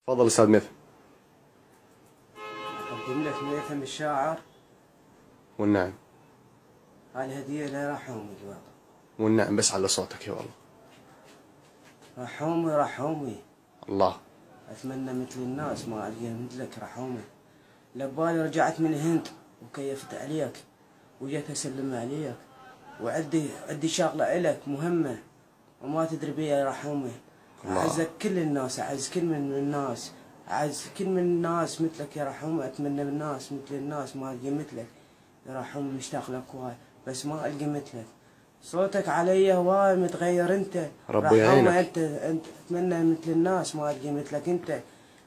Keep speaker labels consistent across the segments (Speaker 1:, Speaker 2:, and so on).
Speaker 1: تفضل استاذ ميثم.
Speaker 2: اقدم لك ميثم الشاعر.
Speaker 1: والنعم.
Speaker 2: هاي الهدية لرحومي الوضع.
Speaker 1: والنعم بس على صوتك يا والله.
Speaker 2: رحومي رحومي.
Speaker 1: الله.
Speaker 2: اتمنى مثل الناس ما القى مثلك رحومي. لبالي رجعت من الهند وكيفت عليك وجيت اسلم عليك وعندي شغلة الك مهمة وما تدري بيها يا رحومي. اعزك كل الناس، اعز كل من الناس، اعز كل من الناس مثلك يا رحومي. اتمنى من الناس مثل الناس ما القى مثلك يا رحومي. مشتاق لك واي بس ما القى مثلك. صوتك علي هواي متغير انت
Speaker 1: ربي يعينك.
Speaker 2: انت اتمنى مثل الناس ما القى مثلك انت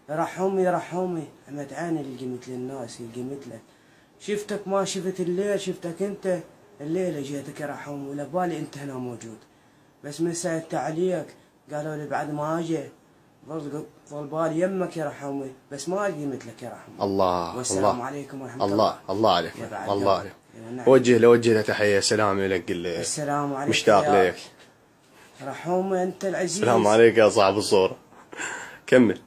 Speaker 2: يا رحومي. يا رحومي عمت عيني القى مثل الناس يلقى مثلك. شفتك ما شفت الليل، شفتك انت الليلة جيتك يا رحومي ولا بالي انت هنا موجود. بس من سألت عليك قالوا لي بعد ما اجي ظل بالي يمك يا رحومي بس ما القي مثلك يا رحومي.
Speaker 1: الله.
Speaker 2: والسلام
Speaker 1: الله
Speaker 2: عليكم ورحمة
Speaker 1: الله. الله عليك. الله عليك.
Speaker 2: نعم.
Speaker 1: وجه له تحية سلام لك.
Speaker 2: السلام عليك.
Speaker 1: مشتاق لك
Speaker 2: رحومي انت العزيز.
Speaker 1: السلام عليك يا صاحب الصورة. كمل.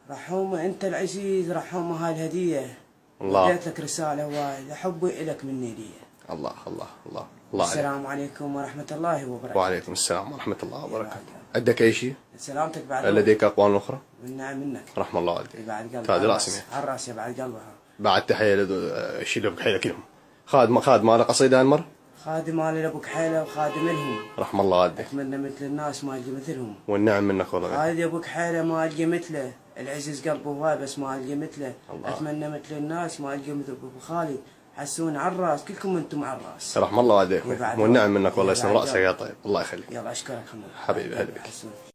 Speaker 2: رحومي انت العزيز. رحومي هاي الهدية.
Speaker 1: الله.
Speaker 2: جيت لك رسالة وايد حبي الك مني لي.
Speaker 1: الله الله الله الله عليك.
Speaker 2: السلام عليكم ورحمة الله وبركاته.
Speaker 1: وعليكم السلام ورحمة الله وبركاته. عندك أي شيء؟
Speaker 2: سلامتك بعد.
Speaker 1: لديك أقوال أخرى؟
Speaker 2: والنعم منك.
Speaker 1: رحم الله والديك.
Speaker 2: بعد قلبك.
Speaker 1: تاج راسي.
Speaker 2: على راسي بعد قلبها.
Speaker 1: بعد تحية شيلوا بحيلة كلهم. خادم مال قصيدة هالمرة؟
Speaker 2: خادم مالي لابو كحيلة وخادم لهم.
Speaker 1: رحم الله والديك.
Speaker 2: اتمنى مثل الناس ما القى مثلهم.
Speaker 1: والنعم منك والله.
Speaker 2: هذا ابو كحيلة ما القى مثله، العزيز قلبه هواي بس ما القى مثله.
Speaker 1: الله.
Speaker 2: اتمنى مثل الناس ما القى مثل ابو خالد. حسون على الراس كلكم انتم على الراس.
Speaker 1: رحم الله والديك. والنعم منك والله. يسلم راسك يا طيب. الله يخليك.
Speaker 2: يلا اشكرك
Speaker 1: حبيبي. هلا بك.